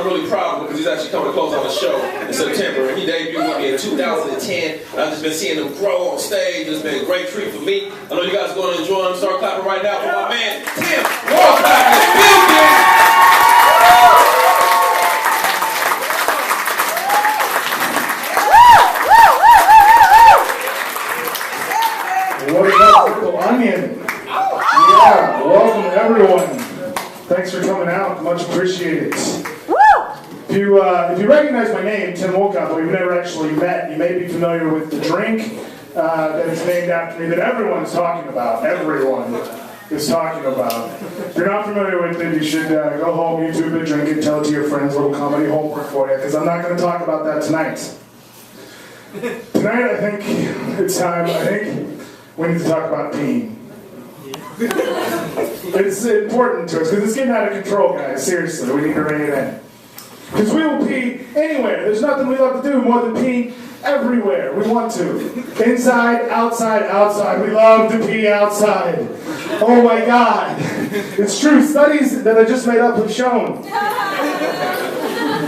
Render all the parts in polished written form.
I'm really proud of him because he's actually coming to close on the show in September. And he debuted with me in 2010. I've just been seeing him grow on stage. It's been a great treat for me. I know you guys are going to enjoy him. Start clapping right now for my man, Tim Wolcott in the building. What about Pickle Onion? Yeah, welcome everyone. Thanks for coming out, much appreciated. If you recognize my name, Tim Wolcott, but we've never actually met, you may be familiar with the drink that is named after me that everyone is talking about. Everyone is talking about. If you're not familiar with it, you should go home, YouTube it, drink it, tell it to your friends, a little comedy homework for you, because I'm not going to talk about that tonight. Tonight, I think it's time, we need to talk about peeing. It's important to us, because it's getting out of control, guys. Seriously, we need to rein it in. Because we will pee anywhere. There's nothing we love to do more than pee everywhere. We want to. Inside, outside, outside. We love to pee outside. Oh my God. It's true. Studies that I just made up have shown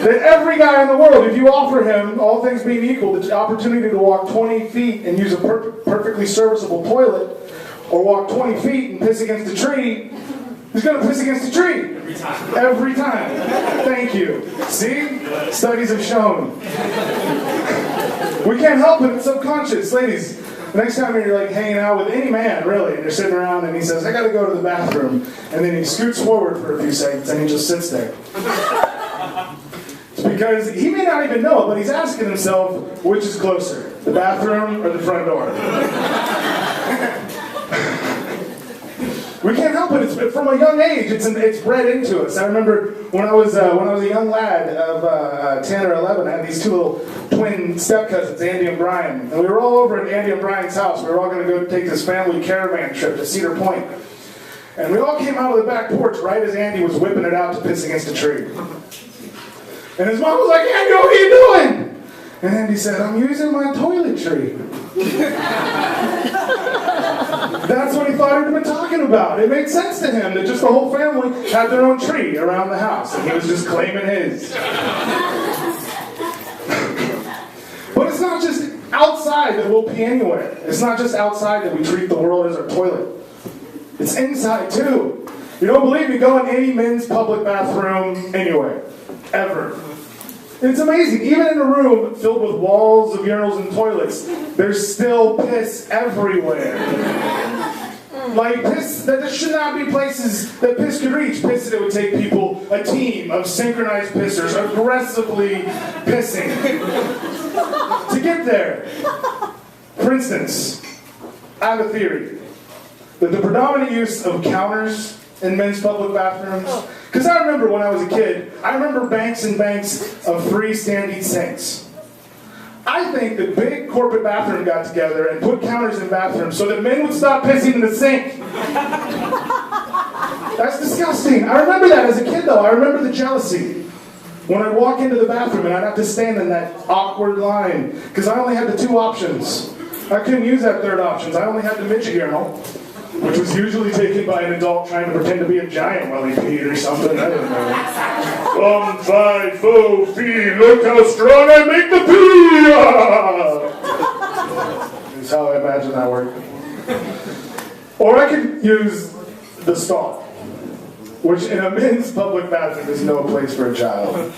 that every guy in the world, if you offer him, all things being equal, the opportunity to walk 20 feet and use a perfectly serviceable toilet, or walk 20 feet and piss against a tree, he's going to piss against a tree. Every time. Every time. Thank you. See? Studies have shown. We can't help it. It's subconscious. Ladies, the next time you're like hanging out with any man, really, and you're sitting around and he says, I got to go to the bathroom, and then he scoots forward for a few seconds and he just sits there. It's because he may not even know it, but he's asking himself, which is closer, the bathroom or the front door? We can't help it. It's from a young age. It's bred into us. I remember when I was a young lad of 10 or 11, I had these two little twin step cousins, Andy and Brian, and we were all over at Andy and Brian's house. We were all going to go take this family caravan trip to Cedar Point, and we all came out of the back porch right as Andy was whipping it out to piss against a tree. And his mom was like, Andy, what are you doing? And Andy said, I'm using my toiletry. That's what he thought he'd been talking about. It made sense to him that just the whole family had their own tree around the house, and he was just claiming his. But it's not just outside that we'll pee anywhere. It's not just outside that we treat the world as our toilet. It's inside too. You don't believe me? Go in any men's public bathroom anywhere. Ever. It's amazing. Even in a room filled with walls of urinals and toilets, there's still piss everywhere. Like piss, that should not be places that piss could reach. Piss that it would take people, a team of synchronized pissers, aggressively pissing to get there. For instance, I have a theory that the predominant use of counters in men's public bathrooms, because I remember when I was a kid, I remember banks and banks of freestanding sinks. I think that big corporate bathrooms got together and put counters in bathrooms so that men would stop pissing in the sink. That's disgusting. I remember that as a kid though. I remember the jealousy. When I'd walk into the bathroom and I'd have to stand in that awkward line, because I only had the two options. I couldn't use that third option. I only had the midget urinal, which was usually taken by an adult trying to pretend to be a giant while he peed or something. I didn't know. 1, 5, 4, pee, look how strong I make the pee! That's how I imagine that worked. Or I could use the stall, which in a men's public bathroom is no place for a child.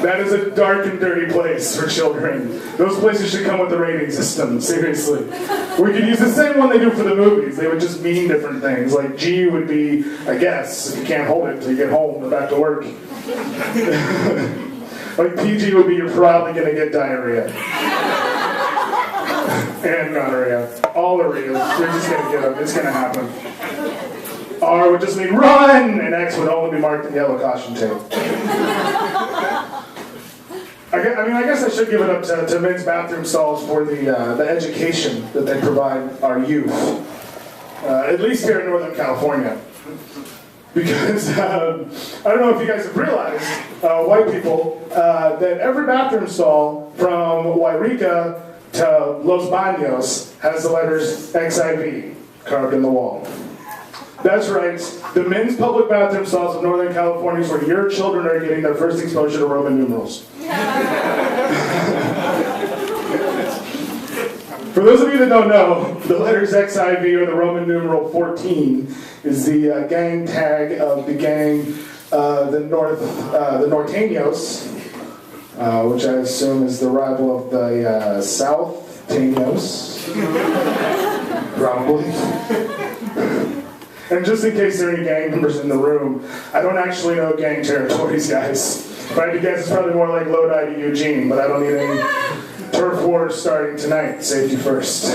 That is a dark and dirty place for children. Those places should come with a rating system, seriously. We could use the same one they do for the movies. They would just mean different things. Like G would be, I guess, if you can't hold it until you get home or back to work. Like PG would be, you're probably going to get diarrhea. And gonorrhea. All areas. You're just going to get them. It's going to happen. R would just mean run, and X would only be marked in yellow caution tape. I guess I should give it up to men's bathroom stalls for the education that they provide our youth, at least here in Northern California. Because I don't know if you guys have realized, white people, that every bathroom stall from Wairika to Los Baños has the letters XIV carved in the wall. That's right. The men's public bathroom stalls of Northern California is where your children are getting their first exposure to Roman numerals. For those of you that don't know, the letters XIV or the Roman numeral 14 is the gang tag of the gang, the Norteños, which I assume is the rival of the South Teños. Probably. And just in case there are any gang members in the room, I don't actually know gang territories, guys. If I had to guess, it's probably more like Lodi to Eugene, but I don't need any turf wars starting tonight. Safety first.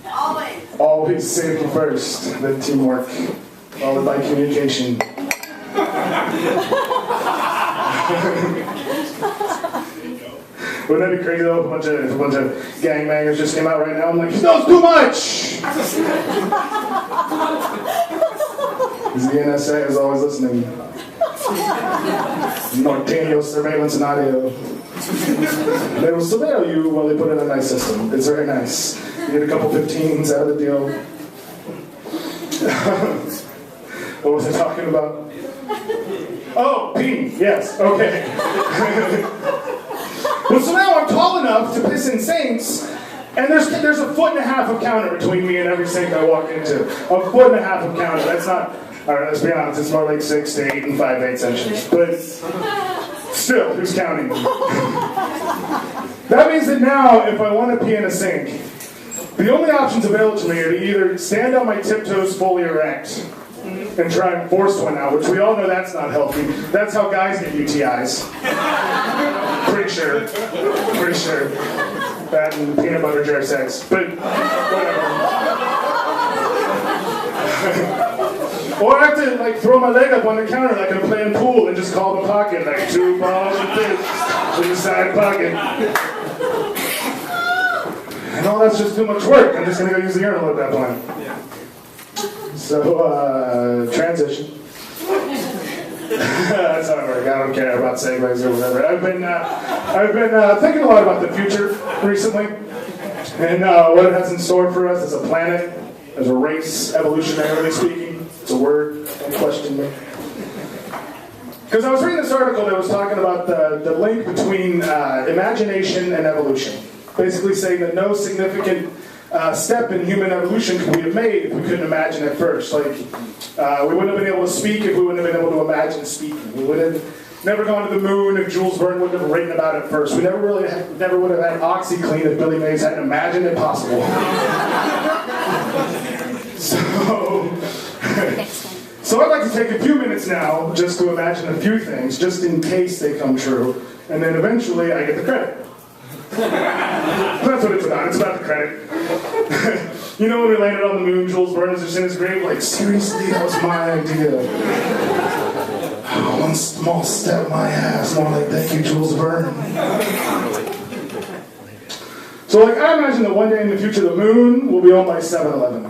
Always. Always safety first, then teamwork, followed by communication. Wouldn't that be crazy though if a bunch of gangbangers just came out right now? I'm like, he knows too much! Because the NSA is always listening. Norteño surveillance and audio. They will surveil you while they put in a nice system. It's very nice. You get a couple 15s out of the deal. What was I talking about? Oh, pee. Yes, okay. Well, so now I'm tall enough to piss in sinks, and there's a 1.5 foot of counter between me and every sink I walk into. 1.5 foot of counter. That's not, all right, let's be honest, it's more like 6 to 8 and 5/8 inches. But still, who's counting? That means that now, if I want to pee in a sink, the only options available to me are to either stand on my tiptoes fully erect and try and force one out, which we all know that's not healthy. That's how guys get UTIs. Pretty sure. That and peanut butter jar sex. But, whatever. Or I have to, like, throw my leg up on the counter like I'm playing pool and just call the pocket, like 2 balls of fish in the side pocket. And all that's just too much work. I'm just going to go use the urinal at that point. So, transition. That's how it works. I don't care about segues or whatever. I've been thinking a lot about the future recently, and what it has in store for us as a planet, as a race, evolutionarily speaking. It's a word. Don't question me. Because I was reading this article that was talking about the link between imagination and evolution. Basically saying that no significant step in human evolution could we have made if we couldn't imagine at first. Like, we wouldn't have been able to speak if we wouldn't have been able to imagine speaking. We would have never gone to the moon if Jules Verne wouldn't have written about it first. We never would have had OxyClean if Billy Mays hadn't imagined it possible. So I'd like to take a few minutes now just to imagine a few things, just in case they come true, and then eventually I get the credit. That's what it's about. It's about the credit. You know when we landed on the moon, Jules Verne was just in his grave, like, seriously, that was my idea. One small step, my ass. More like, thank you, Jules Verne. So, like, I imagine that one day in the future, the moon will be owned by 7-Eleven.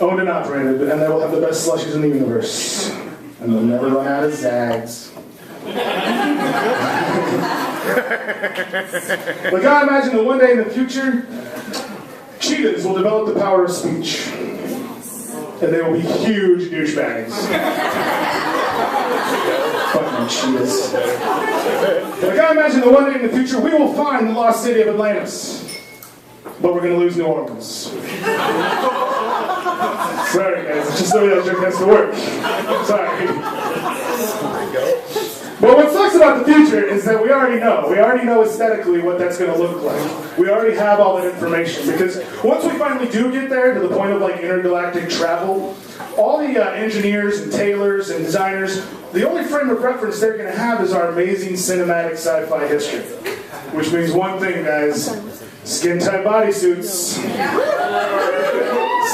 Owned and operated, and they will have the best slushies in the universe. And they'll never run out of Zags. Like, I imagine that one day in the future, cheetahs will develop the power of speech. And they will be huge douchebags. Fucking cheetahs. Like, I imagine that one day in the future, we will find the lost city of Atlantis. But we're going to lose New Orleans. Sorry, guys. It's just the way that joke has to work. Sorry. But what sucks about the future is that we already know. We already know aesthetically what that's going to look like. We already have all that information. Because once we finally do get there, to the point of, like, intergalactic travel, all the engineers and tailors and designers, the only frame of reference they're going to have is our amazing cinematic sci-fi history. Which means one thing, guys. Skin-tight bodysuits.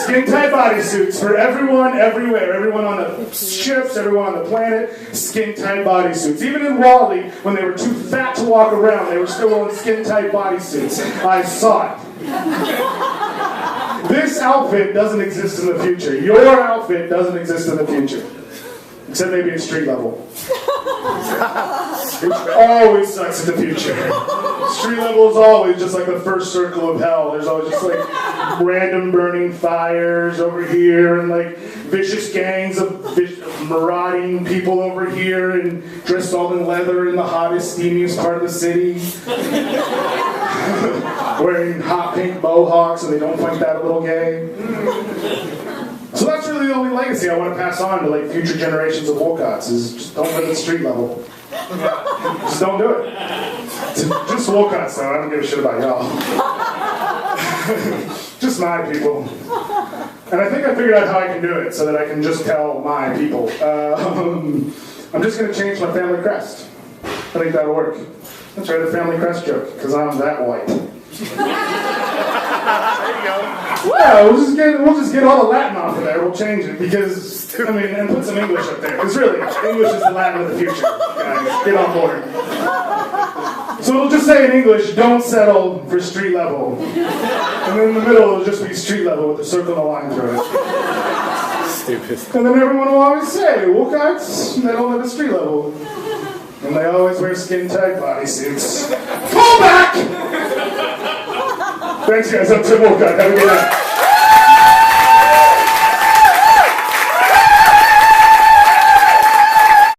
Skin-tight bodysuits for everyone, everywhere. Everyone on the ships, everyone on the planet. Skin-tight bodysuits. Even in Wall-E, when they were too fat to walk around, they were still wearing skin-tight bodysuits. I saw it. This outfit doesn't exist in the future. Your outfit doesn't exist in the future. Except maybe at street level. Which always sucks in the future. Street level is always just like the first circle of hell. There's always just like random burning fires over here and like vicious gangs of marauding people over here and dressed all in leather in the hottest, steamiest part of the city. Wearing hot pink mohawks and they don't find that a little gay. So that's really the only legacy I want to pass on to like future generations of Wolcotts is just don't live at street level. Just don't do it. Just Wolcotts though, I don't give a shit about y'all. Just my people. And I think I figured out how I can do it so that I can just tell my people. I'm just going to change my family crest. I think that'll work. Let's write a family crest joke, because I'm that white. There you go. Yeah, we'll just get all the Latin off of there. We'll change it because, I mean, and put some English up there. Because really, English is the Latin of the future. Guys, get on board. So it'll just say in English, don't settle for street level. And then in the middle, it'll just be street level with a circle and a line through it. Stupid. And then everyone will always say, Wolcotts, they don't live at street level. And they always wear skin-tight bodysuits. Pull back! Thanks, guys. I'm Tim Wolcott. Have a good night.